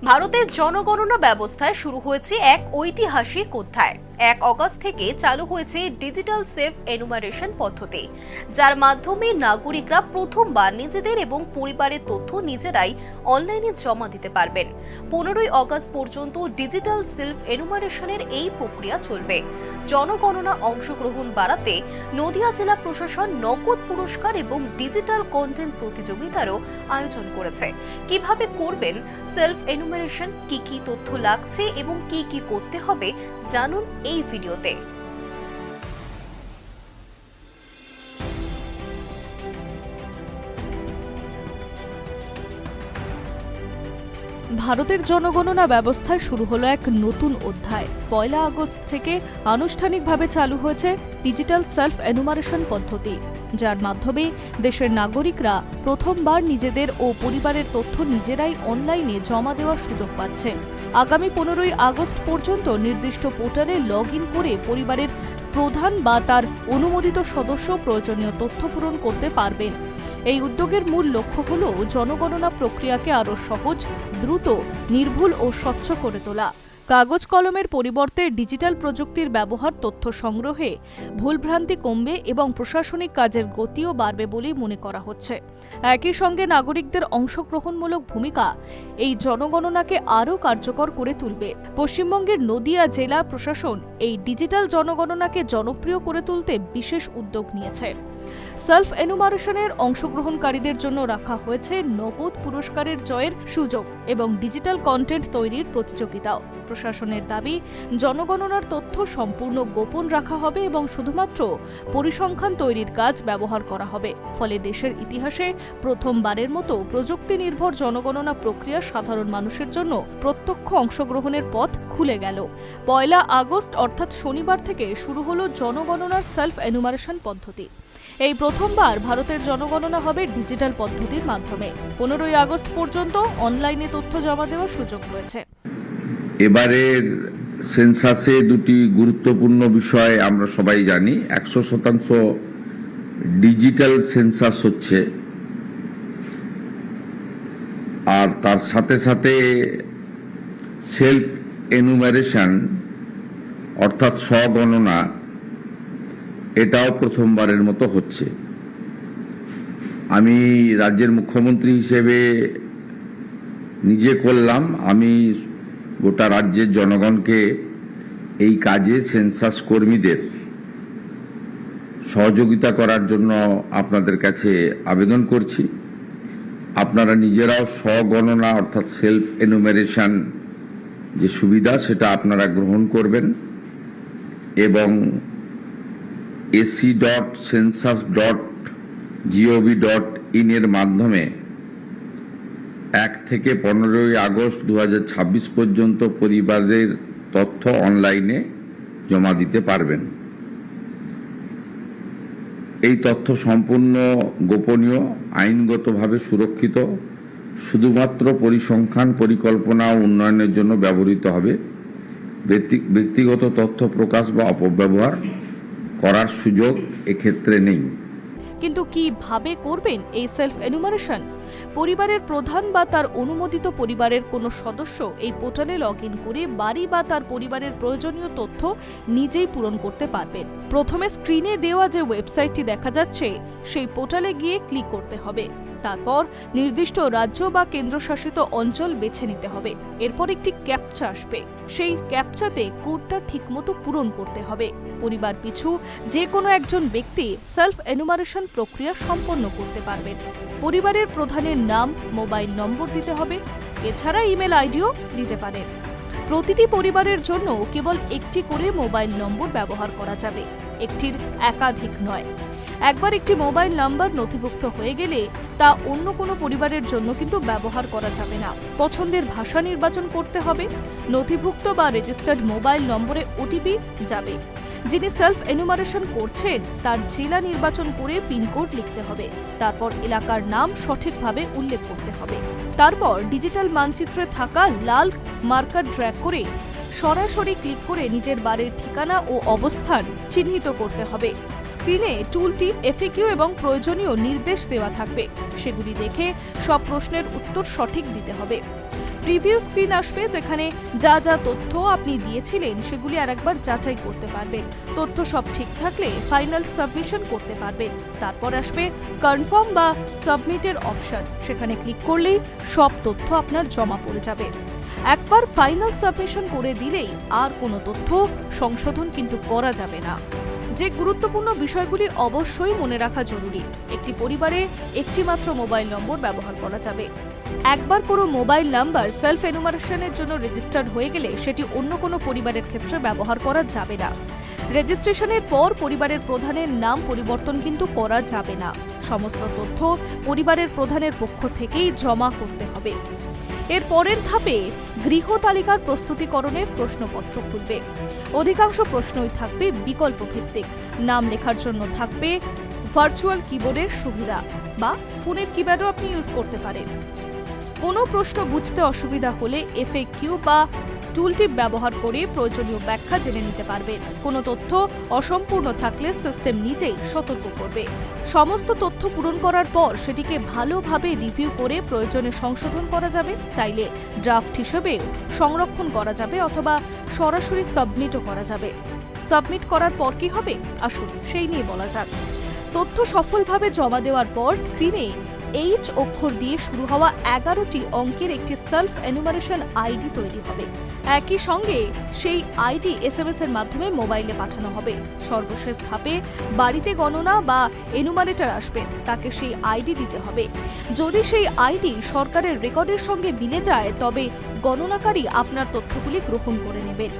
ভারতের জনগণনা ব্যবস্থায় শুরু হয়েছে এক ঐতিহাসিক অধ্যায়। 1 অগস্ট থেকে চালু হয়েছে ডিজিটাল সেলফ এনুমারেশন পদ্ধতি, যার মাধ্যমে নাগরিকরা প্রথমবার নিজেদের এবং পরিবারের তথ্য নিজেরাই অনলাইনে জমা দিতে পারবেন। 15 অগস্ট পর্যন্ত ডিজিটাল সেলফ এনুমারেশনের এই প্রক্রিয়া চলবে। জনগণনা অংশগ্রহণ বাড়াতে নদিয়া জেলা প্রশাসন নগদ পুরস্কার এবং ডিজিটাল কন্টেন্ট প্রতিযোগিতারও আয়োজন করেছে। কিভাবে করবেন সেলফ এনুমারেশন, কি কি তথ্য লাগছে এবং কি কি করতে হবে জানুন এই ভিডিওতে। ভারতের জনগণনা ব্যবস্থায় শুরু হলো এক নতুন অধ্যায়। 1 আগস্ট থেকে আনুষ্ঠানিকভাবে চালু হয়েছে ডিজিটাল সেলফ এনুমারেশন পদ্ধতি, যার মাধ্যমে দেশের নাগরিকরা প্রথমবার নিজেদের ও পরিবারের তথ্য নিজেরাই অনলাইনে জমা দেওয়ার সুযোগ পাচ্ছেন। আগামী 15 আগস্ট পর্যন্ত নির্দিষ্ট পোর্টালে লগ ইন করে পরিবারের প্রধান বা তার অনুমোদিত সদস্য প্রয়োজনীয় তথ্য পূরণ করতে পারবেন। এই উদ্যোগের মূল লক্ষ্য হল জনগণনা প্রক্রিয়াকে আরও সহজ, দ্রুত, নির্ভুল ও স্বচ্ছ করে তোলা। কাগজ কলমের পরিবর্তে ডিজিটাল প্রযুক্তির ব্যবহার তথ্য সংগ্রহে ভুলভ্রান্তি কমবে এবং প্রশাসনিক কাজের গতিও বাড়বে বলেই মনে করা হচ্ছে। একই সঙ্গে নাগরিকদের অংশগ্রহণমূলক ভূমিকা এই জনগণনাকে আরও কার্যকর করে তুলবে। পশ্চিমবঙ্গের নদিয়া জেলা প্রশাসন এই ডিজিটাল জনগণনাকে জনপ্রিয় করে তুলতে বিশেষ উদ্যোগ নিয়েছে। সেলফ এনুমারেশনের অংশগ্রহণকারীদের জন্য রাখা হয়েছে নগদ পুরস্কারের জয়ের সুযোগ এবং ডিজিটাল কন্টেন্ট তৈরির প্রতিযোগিতাও। প্রশাসনের দাবি, জনগণনার তথ্য সম্পূর্ণ গোপন রাখা হবে এবং শুধুমাত্র পরিসংখ্যান তৈরির কাজ ব্যবহার করা হবে। ফলে দেশের ইতিহাসে প্রথমবারের মতো প্রযুক্তি নির্ভর জনগণনা প্রক্রিয়া সাধারণ মানুষের জন্য প্রত্যক্ষ অংশগ্রহণের পথ খুলে গেল। 1 আগস্ট অর্থাৎ শনিবার থেকে শুরু হলো জনগণনার সেলফ এনুমারেশন পদ্ধতি। এই প্রথমবার ভারতের জনগণনা হবে ডিজিটাল পদ্ধতির মাধ্যমে। 15 আগস্ট পর্যন্ত অনলাইনে তথ্য জমা দেওয়ার সুযোগ রয়েছে। এবারের সেন্সাসে দুটি গুরুত্বপূর্ণ বিষয় আমরা সবাই জানি। 100% ডিজিটাল সেন্সাস হচ্ছে, আর তার সাথে সাথে সেলফ এনুমারেশন অর্থাৎ স্বগণনা, এটাও প্রথমবারের মতো হচ্ছে। আমি রাজ্যের মুখ্যমন্ত্রী হিসেবে নিজে করলাম, আমি গোটা রাজ্যের জনগণকে এই কাজে সেন্সাস কর্মীদের সহযোগিতা করার জন্য আপনাদের কাছে আবেদন করছি। আপনারা নিজেরাও স্বগণনা অর্থাৎ সেলফ এনুমারেশন যে সুবিধা সেটা আপনারা গ্রহণ করবেন এবং ac.census.gov.in এর মাধ্যমে 1 থেকে 15 আগস্ট 2026 পর্যন্ত পরিবারের তথ্য অনলাইনে জমা দিতে পারবেন। এই তথ্য সম্পূর্ণ গোপনীয়, আইনগতভাবে সুরক্ষিত, শুধুমাত্র পরিসংখ্যান, পরিকল্পনা ও উন্নয়নের জন্য ব্যবহৃত হবে। ব্যক্তিগত তথ্য প্রকাশ বা অপব্যবহার করার সুযোগ এক্ষেত্রে নেই। কিন্তু কিভাবে করবেন এই সেলফ এনুমারেশন? পরিবারের প্রধান বা তার অনুমোদিত পরিবারের কোনো সদস্য এই পোর্টালে লগ ইন করে বাড়ি বা তার পরিবারের প্রয়োজনীয় তথ্য নিজেই পূরণ করতে পারবেন। প্রথমে স্ক্রিনে দেওয়া যে ওয়েবসাইটটি দেখা যাচ্ছে, সেই পোর্টালে গিয়ে ক্লিক করতে হবে। তারপর নির্দিষ্ট রাজ্য বা কেন্দ্রশাসিত অঞ্চল বেছে নিতে হবে। এরপর একটি ক্যাপচা আসবে, সেই ক্যাপচাতে কোডটা ঠিকমতো পূরণ করতে হবে। পরিবার পিছু যে কোনো একজন ব্যক্তি সেলফ এনুমারেশন প্রক্রিয়া সম্পন্ন করতে পারবেন। পরিবারের প্রধানের নাম, মোবাইল নম্বর দিতে হবে, এছাড়া ইমেল আইডিও দিতে পারেন। প্রতিটি পরিবারের জন্য কেবল একটি করে মোবাইল নম্বর ব্যবহার করা যাবে, একটির একাধিক নয়। একবার একটি মোবাইল নাম্বার নথিভুক্ত হয়ে গেলে তা অন্য কোনো পরিবারের জন্য কিন্তু ব্যবহার করা যাবে না। পছন্দের ভাষা নির্বাচন করতে হবে। নথিভুক্ত বা রেজিস্টার্ড মোবাইল নম্বরে ওটিপি যাবে। যিনি সেলফ এনুমারেশন করছেন তার জেলা নির্বাচন করে পিনকোড লিখতে হবে। তারপর এলাকার নাম সঠিকভাবে উল্লেখ করতে হবে। তারপর ডিজিটাল মানচিত্রে থাকা লাল মার্কার ড্র্যাগ করে সরাসরি ক্লিক করে নিজের বাড়ির ঠিকানা ও অবস্থান চিহ্নিত করতে হবে। স্ক্রিনে টুলটিপ, এফএকিউ এবং প্রয়োজনীয় নির্দেশ দেওয়া থাকবে, সেগুলি দেখে সব প্রশ্নের উত্তর সঠিক দিতে হবে। প্রিভিউ স্ক্রিন আসবে, যেখানে যা যা তথ্য আপনি দিয়েছিলেন সেগুলি আরেকবার যাচাই করতে পারবেন। তথ্য সব ঠিক থাকলে ফাইনাল সাবমিশন করতে পারবেন। তারপর আসবে কনফার্ম বা সাবমিটের অপশন, সেখানে ক্লিক করলেই সব তথ্য আপনার জমা পড়ে যাবে। একবার ফাইনাল সাবমিশন করে দিলেই আর কোনো তথ্য সংশোধন কিন্তু করা যাবে না। যে গুরুত্বপূর্ণ বিষয়গুলি অবশ্যই মনে রাখা জরুরি: একটি পরিবারে একটি মাত্র মোবাইল নম্বর ব্যবহার করা যাবে। একবার কোনো মোবাইল নাম্বার সেলফ এনুমারেশনের জন্য রেজিস্টার্ড হয়ে গেলে সেটি অন্য কোনো পরিবারের ক্ষেত্রে ব্যবহার করা যাবে না। রেজিস্ট্রেশনের পর পরিবারের প্রধানের নাম পরিবর্তন কিন্তু করা যাবে না। সমস্ত তথ্য পরিবারের প্রধানের পক্ষ থেকেই জমা করতে হবে। এর পরের ধাপে গৃহ তালিকার প্রস্তুতিকরণের প্রশ্নপত্র খুলবে। অধিকাংশ প্রশ্নই থাকবে বিকল্প ভিত্তিক। নাম লেখার জন্য থাকবে ভার্চুয়াল কিবোর্ডের সুবিধা, বা ফোনের কিপ্যাডও আপনি ইউজ করতে পারেন। কোনো প্রশ্ন বুঝতে অসুবিধা হলে FAQ বা টুলটিপ ব্যবহার করে প্রয়োজনীয় ব্যাখ্যা জেনে নিতে পারবেন। কোনো তথ্য অসম্পূর্ণ থাকলে সিস্টেম নিজেই সতর্ক করবে। সমস্ত তথ্য পূরণ করার পর সেটিকে ভালোভাবে রিভিউ করে প্রয়োজনে সংশোধন করা যাবে। চাইলে ড্রাফট হিসেবে সংরক্ষণ করা যাবে অথবা সরাসরি সাবমিটও করা যাবে। সাবমিট করার পর কি হবে, আসুন সেই নিয়ে বলা যাক। তথ্য সফলভাবে জমা দেওয়ার পর স্ক্রিনে H অক্ষর দিয়ে শুরু হওয়া 11টি অঙ্কের একটি সেলফ এনুমারেশন আইডি তৈরি হবে। একই সঙ্গে সেই আইডি SMS এর মাধ্যমে মোবাইলে পাঠানো হবে। সর্বশেষ ধাপে বাড়িতে গণনা বা এনুমারেটর আসবে, তাকে সেই আইডি দিতে হবে। যদি সেই আইডি সরকারের রেকর্ডের সঙ্গে মিলে যায় তবে গণনাকারী আপনার তথ্যগুলি গ্রহণ করে নেবেন।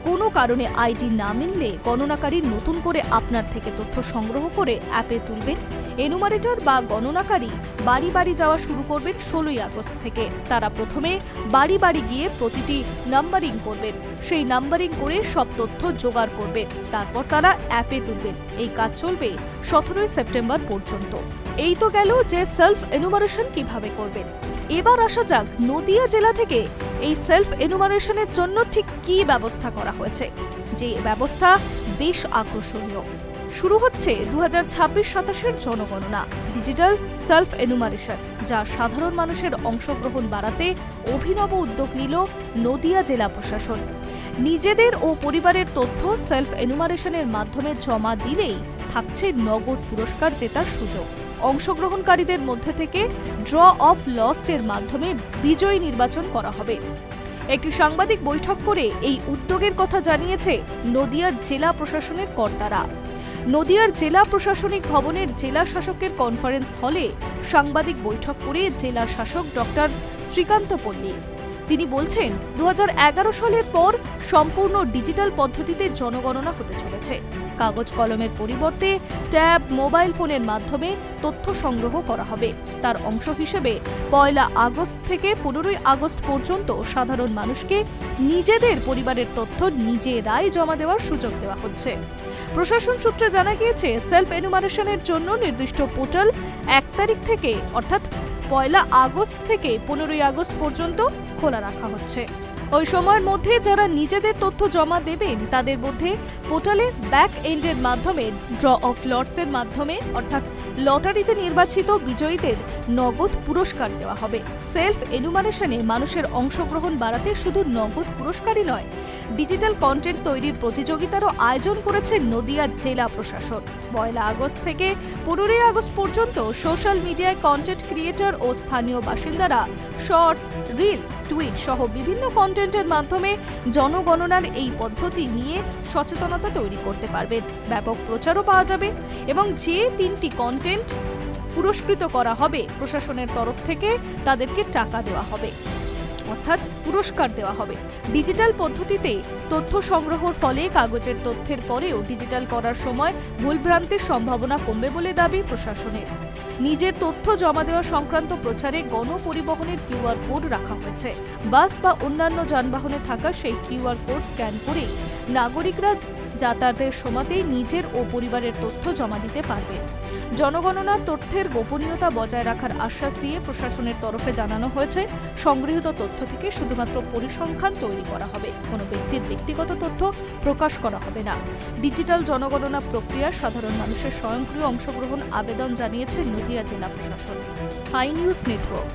কোনো কারণে আইডি না মিললে গণনাকারী নতুন করে আপনার থেকে তথ্য সংগ্রহ করে অ্যাপে তুলবেন। এনুমারেটর বা গণনাকারী বাড়ি বাড়ি যাওয়া শুরু করবেন 16ই আগস্ট থেকে। তারা প্রথমে বাড়ি বাড়ি গিয়ে প্রতিটি নাম্বারিং করবেন। সেই নাম্বারিং করে সব তথ্য জোগাড় করবেন। তারপর তারা অ্যাপে তুলবেন। এই কাজ চলবে 17ই সেপ্টেম্বর পর্যন্ত। এই তো গেল যে সেলফ এনুমারেশন কিভাবে করবেন। এবার আসা যাক নদিয়া জেলা থেকে এই সেলফ এনুমারেশনের জন্য ঠিক কি ব্যবস্থা করা হয়েছে। যে ব্যবস্থা বেশ আকর্ষণীয়। শুরু হচ্ছে 2026-27 জনগণনা ডিজিটাল সেলফ এনুমারেশন, যা সাধারণ মানুষের অংশগ্রহণ বাড়াতে অভিনব উদ্যোগ নিল নদিয়া জেলা প্রশাসন। নিজেদের ও পরিবারের তথ্য সেলফ এনুমারেশনের মাধ্যমে জমা দিলেই থাকছে নগদ পুরস্কার জেতার সুযোগ। অংশগ্রহণকারীদের মধ্যে থেকে ড্র অফ লস্ট এর মাধ্যমে বিজয়ী নির্বাচন করা হবে। একটি সাংবাদিক বৈঠক করে এই উদ্যোগের কথা জানিয়েছে নদিয়ার জেলা প্রশাসনের কর্তারা। নদিয়ার জেলা প্রশাসনিক ভবনের জেলা শাসকের কনফারেন্স হলে সাংবাদিক বৈঠক করে জেলা শাসক ডক্টর শ্রীকান্ত পল্লী তিনি বলছেন, 2011 সালের পর সম্পূর্ণ ডিজিটাল পদ্ধতিতে জনগণনা হতে চলেছে। কাগজ কলমের পরিবর্তে ট্যাব, মোবাইল ফোনের মাধ্যমে তথ্য সংগ্রহ করা হবে। তার অংশ হিসেবে 1 আগস্ট থেকে 15ই আগস্ট পর্যন্ত সাধারণ মানুষকে নিজেদের পরিবারের তথ্য নিজেরাই জমা দেওয়ার সুযোগ দেওয়া হচ্ছে। প্রশাসন সূত্রে জানা গিয়েছে, সেলফ এনুমারেশনের জন্য নির্দিষ্ট পোর্টাল 1 তারিখ থেকে অর্থাৎ 1 আগস্ট থেকে 15ই আগস্ট পর্যন্ত খোলা রাখা হচ্ছে। ওই সময়ের মধ্যে যারা নিজেদের তথ্য জমা দেবেন তাদের মধ্যে পোর্টালে ব্যাক এন্ডের মাধ্যমে ড্র অফ লটস এর মাধ্যমে অর্থাৎ লটারিতে নির্বাচিত বিজয়ীদের নগদ পুরস্কার দেওয়া হবে। সেলফ এনুমারেশনে মানুষের অংশগ্রহণ বাড়াতে শুধু নগদ পুরস্কারই নয়, ডিজিটাল কন্টেন্ট তৈরির প্রতিযোগিতারও আয়োজন করেছে নদিয়া জেলা প্রশাসন। 1 আগস্ট থেকে 15ই আগস্ট পর্যন্ত সোশ্যাল মিডিয়ায় কন্টেন্ট ক্রিয়েটর ও স্থানীয় বাসিন্দারা শর্টস, রিল, টুইট সহ বিভিন্ন কন্টেন্টের মাধ্যমে জনগণনার এই পদ্ধতি নিয়ে সচেতনতা তৈরি করতে পারবেন। ব্যাপক প্রচারও পাওয়া যাবে এবং যে 3টি কন্টেন্ট পুরস্কৃত করা হবে প্রশাসনের তরফ থেকে তাদেরকে টাকা দেওয়া হবে, অর্থাৎ পুরস্কার দেওয়া হবে। ডিজিটাল পদ্ধতিতে তথ্য সংগ্রহের ফলে কাগজের তথ্যের পরেও ডিজিটাল করার সময় ভুলভ্রান্তির সম্ভাবনা কমবে বলে দাবি প্রশাসনের। নিজের তথ্য জমা দেওয়া সংক্রান্ত প্রচারে গণপরিবহনের QR কোড রাখা হয়েছে। বাস বা অন্যান্য যানবাহনে থাকা সেই QR কোড স্ক্যান করে নাগরিকরা যাতায়াতের সময়তেই নিজের ও পরিবারের তথ্য জমা দিতে পারবে। জনগণনার তথ্যের গোপনীয়তা বজায় রাখার আশ্বাস দিয়ে প্রশাসনের তরফে জানানো হয়েছে, সংগৃহীত তথ্য থেকে শুধুমাত্র পরিসংখ্যান তৈরি করা হবে, কোনো ব্যক্তির ব্যক্তিগত তথ্য প্রকাশ করা হবে না। ডিজিটাল জনগণনা প্রক্রিয়া সাধারণ মানুষের স্বয়ংক্রিয় অংশগ্রহণ আবেদন জানিয়েছে নদিয়া জেলা প্রশাসন। High news network.